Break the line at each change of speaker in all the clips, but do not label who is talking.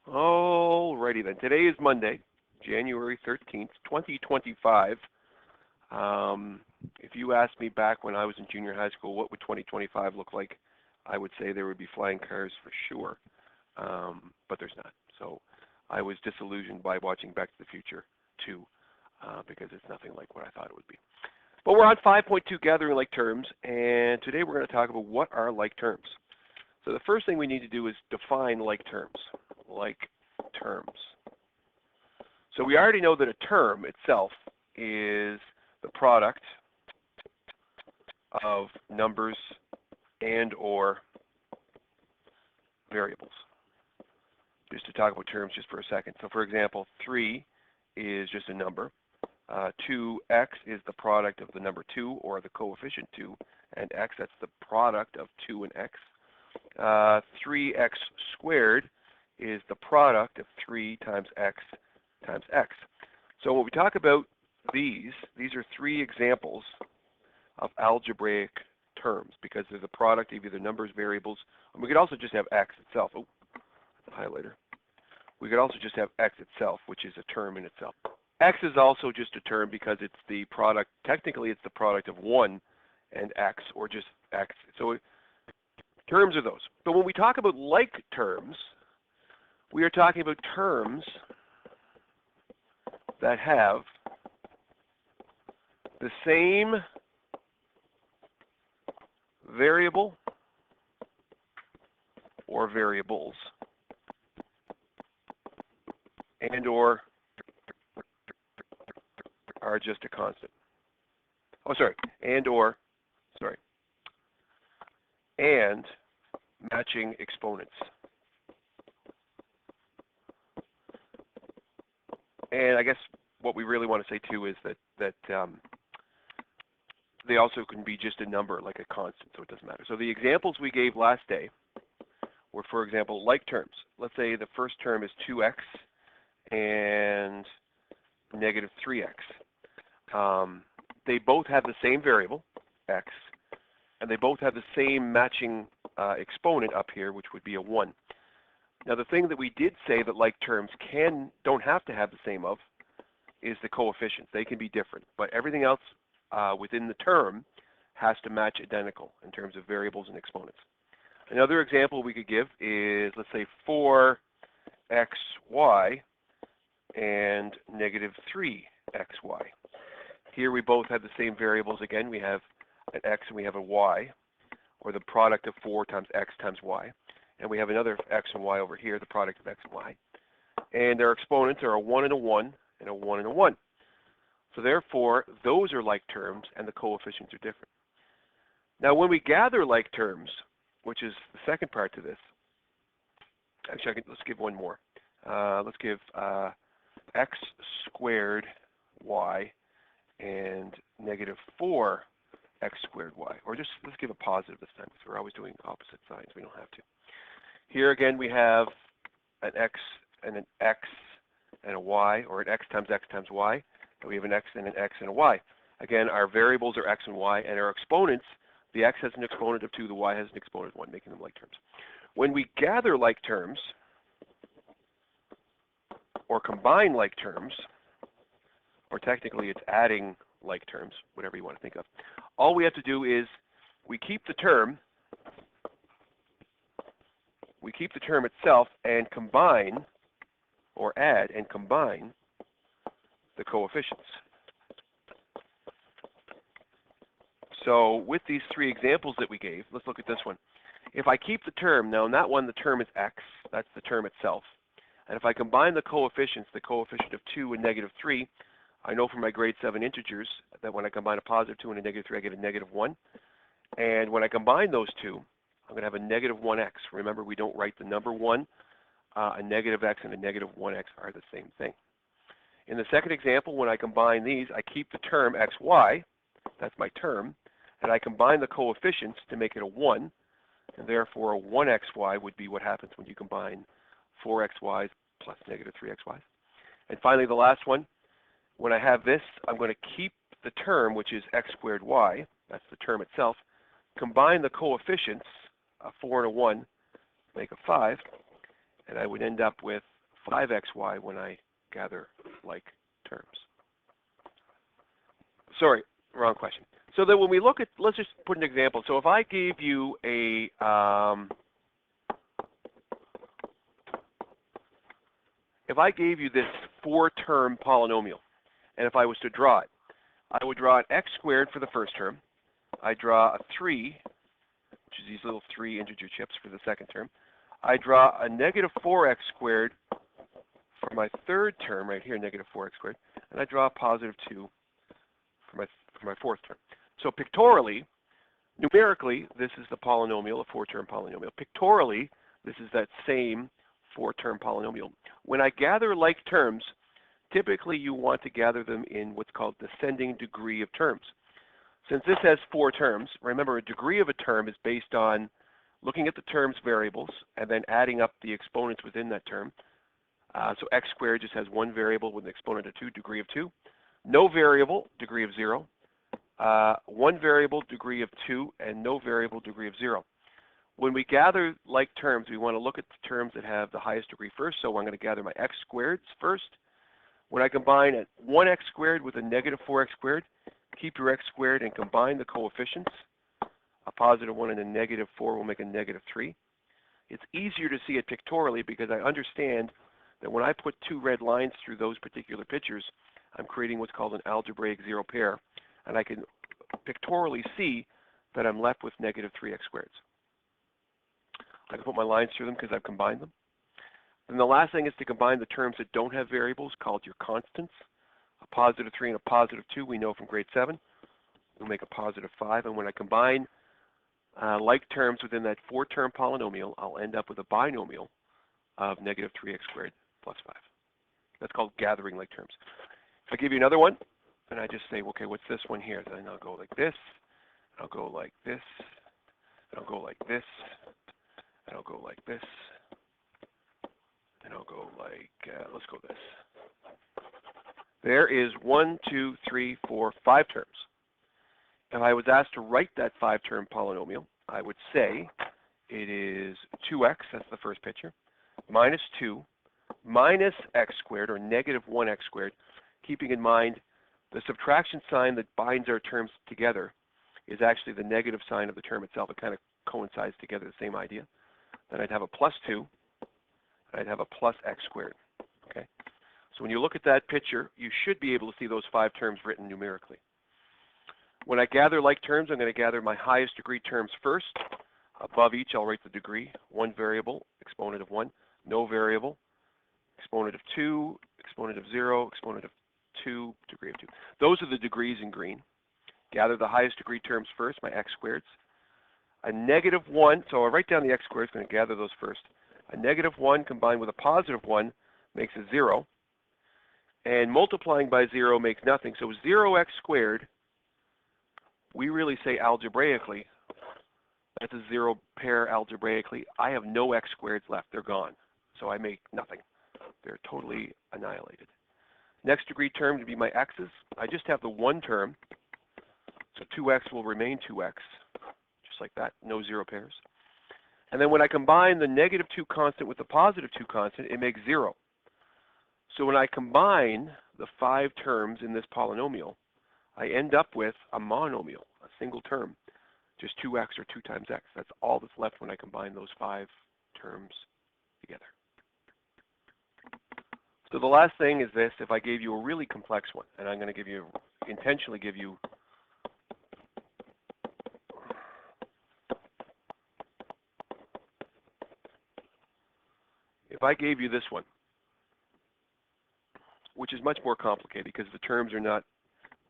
Alrighty then. Today is Monday, January 13th, 2025. If you asked me back when I was in junior high school, what would 2025 look like, I would say there would be flying cars for sure, but there's not. So I was disillusioned by watching Back to the Future 2 because it's nothing like what I thought it would be. But we're on 5.2 gathering like terms, and today we're going to talk about what are like terms. So the first thing we need to do is define like terms. Like terms. So we already know that a term itself is the product of numbers and or variables. Just to talk about terms just for a second. So for example, 3 is just a number. 2x is the product of the number 2 or the coefficient 2, and x, that's the product of 2 and x. 3x squared is the product of 3 times x times x. So when we talk about these are 3 examples of algebraic terms because they're the product of either numbers, variables, and we could also just have x itself. Oh, highlighter. We could also just have x itself, which is a term in itself. X is also just a term because it's the product, technically it's the product of 1 and x, or just x. So terms are those. But when we talk about like terms, we are talking about terms that have the same variable or variables and or are just a constant. And matching exponents. And I guess what we really want to say too is that they also can be just a number, like a constant, so it doesn't matter. So the examples we gave last day were, for example, like terms. Let's say the first term is 2x and negative 3x. They both have the same variable, x, and they both have the same matching exponent up here, which would be a 1. Now, the thing that we did say that like terms don't have to have the same of is the coefficients. They can be different, but everything else within the term has to match identical in terms of variables and exponents. Another example we could give is, let's say, 4xy and negative 3xy. Here we both have the same variables again. We have an x and we have a y, or the product of 4 times x times y. And we have another x and y over here, the product of x and y. And their exponents are a 1 and a 1 and a 1 and a 1. So therefore, those are like terms and the coefficients are different. Now when we gather like terms, which is the second part to this, actually let's give one more. Let's give x squared y and negative 4x squared y. Or just let's give a positive this time because we're always doing opposite signs. We don't have to. Here again we have an x and an x and a y, or an x times y, and we have an x and a y. Again, our variables are x and y, and our exponents, the x has an exponent of 2, the y has an exponent of 1, making them like terms. When we gather like terms, or combine like terms, or technically it's adding like terms, whatever you want to think of, all we have to do is we keep the term itself and combine, or add and combine, the coefficients. So with these 3 examples that we gave, let's look at this one. If I keep the term, now in that one the term is x, that's the term itself. And if I combine the coefficients, the coefficient of 2 and negative 3, I know from my grade 7 integers that when I combine a positive 2 and a negative 3, I get a negative 1. And when I combine those two, I'm going to have a negative 1x. Remember, we don't write the number 1. A negative x and a negative 1x are the same thing. In the second example, when I combine these, I keep the term xy, that's my term, and I combine the coefficients to make it a 1, and therefore a 1xy would be what happens when you combine 4xy's plus negative 3xy's. And finally, the last one, when I have this, I'm going to keep the term, which is x squared y, that's the term itself, combine the coefficients, a 4 and a 1, make a 5, and I would end up with 5xy when I gather like terms. Sorry, wrong question. So then when we look at, let's just put an example. So if I gave you a, this 4-term polynomial, and if I was to draw it, I would draw an x squared for the first term. I draw a 3, which is these little 3 integer chips for the second term. I draw a negative 4x squared for my third term, right here, negative 4x squared, and I draw a positive 2 for my fourth term. So pictorially, numerically, this is the polynomial, a 4-term polynomial. Pictorially, this is that same 4-term polynomial. When I gather like terms, typically you want to gather them in what's called descending degree of terms. Since this has 4 terms, remember a degree of a term is based on looking at the term's variables and then adding up the exponents within that term. So x squared just has 1 variable with an exponent of 2, degree of 2. No variable, degree of 0. 1 variable, degree of 2, and no variable, degree of 0. When we gather like terms, we want to look at the terms that have the highest degree first. So I'm going to gather my x squareds first. When I combine a 1x squared with a negative 4x squared, keep your x squared and combine the coefficients. A positive 1 and a negative 4 will make a negative 3. It's easier to see it pictorially because I understand that when I put 2 red lines through those particular pictures, I'm creating what's called an algebraic 0 pair. And I can pictorially see that I'm left with negative 3x squareds. I can put my lines through them because I've combined them. And the last thing is to combine the terms that don't have variables, called your constants. A positive 3 and a positive 2, we know from grade 7, will make a positive 5. And when I combine like terms within that 4-term polynomial, I'll end up with a binomial of negative 3x squared plus 5. That's called gathering like terms. If I give you another one, and I just say, okay, what's this one here? Then I'll go like this, and I'll go like this, and I'll go like this, and I'll go like this, and I'll go like, let's go this. There is 1, 2, 3, 4, 5 terms. If I was asked to write that 5-term polynomial, I would say it is 2x, that's the first picture, minus 2, minus x squared, or negative 1x squared, keeping in mind the subtraction sign that binds our terms together is actually the negative sign of the term itself. It kind of coincides together, the same idea. Then I'd have a plus 2, and I'd have a plus x squared. Okay? So when you look at that picture, you should be able to see those 5 terms written numerically. When I gather like terms, I'm going to gather my highest degree terms first. Above each, I'll write the degree. 1 variable, exponent of 1. No variable, exponent of 2, exponent of 0, exponent of 2, degree of 2. Those are the degrees in green. Gather the highest degree terms first, my x squareds. A negative 1, so I'll write down the x squareds, going to gather those first. A negative 1 combined with a positive 1 makes a 0. And multiplying by 0 makes nothing. So 0x squared, we really say algebraically, that's a 0 pair algebraically. I have no x squareds left. They're gone. So I make nothing. They're totally annihilated. Next degree term to be my x's. I just have the 1 term. So 2x will remain 2x, just like that. No 0 pairs. And then when I combine the negative 2 constant with the positive 2 constant, it makes 0. So when I combine the 5 terms in this polynomial, I end up with a monomial, a single term, just 2x or 2 times x. That's all that's left when I combine those 5 terms together. So the last thing is this: if I gave you a really complex one, and I'm going to intentionally give you if I gave you this one, which is much more complicated because the terms are not,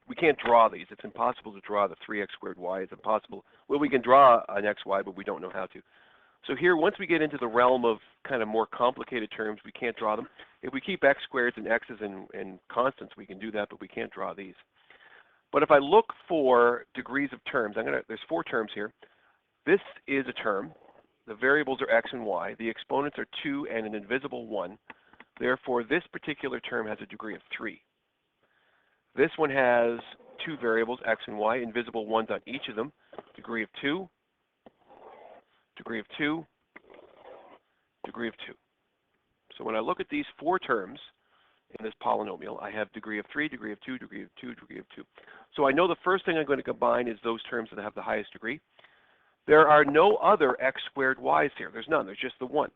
we can't draw these. It's impossible to draw the 3x squared y. It's impossible. Well, we can draw an xy, but we don't know how to. So here, once we get into the realm of kind of more complicated terms, we can't draw them. If we keep x squareds and x's and constants, we can do that, but we can't draw these. But if I look for degrees of terms, there's 4 terms here. This is a term. The variables are x and y. The exponents are 2 and an invisible 1. Therefore, this particular term has a degree of 3. This one has 2 variables, x and y, invisible 1s on each of them, degree of 2, degree of 2, degree of 2. So when I look at these 4 terms in this polynomial, I have degree of 3, degree of 2, degree of 2, degree of 2. So I know the first thing I'm going to combine is those terms that have the highest degree. There are no other x squared y's here. There's none. There's just the 1.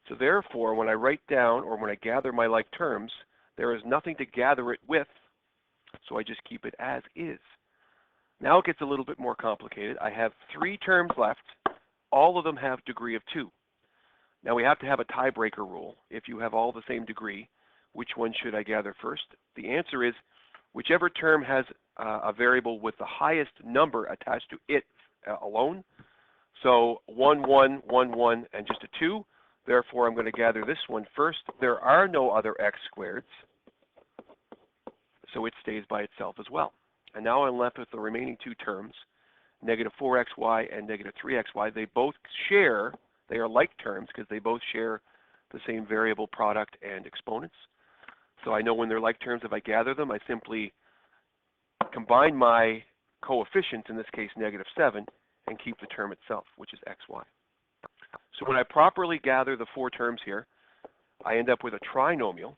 So therefore, when I write down or when I gather my like terms, there is nothing to gather it with, so I just keep it as is. Now it gets a little bit more complicated. I have 3 terms left. All of them have degree of 2. Now we have to have a tiebreaker rule. If you have all the same degree, which one should I gather first? The answer is whichever term has a variable with the highest number attached to it alone. So 1, 1, 1, 1, and just a 2. Therefore, I'm going to gather this one first. There are no other x squareds, so it stays by itself as well. And now I'm left with the remaining 2 terms, negative 4xy and negative 3xy. They both share, they are like terms because they both share the same variable product and exponents. So I know when they're like terms, if I gather them, I simply combine my coefficients, in this case negative 7, and keep the term itself, which is xy. So when I properly gather the 4 terms here, I end up with a trinomial,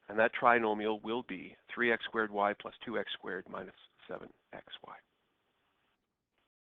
and that trinomial will be 3x squared y plus 2x squared minus 7xy.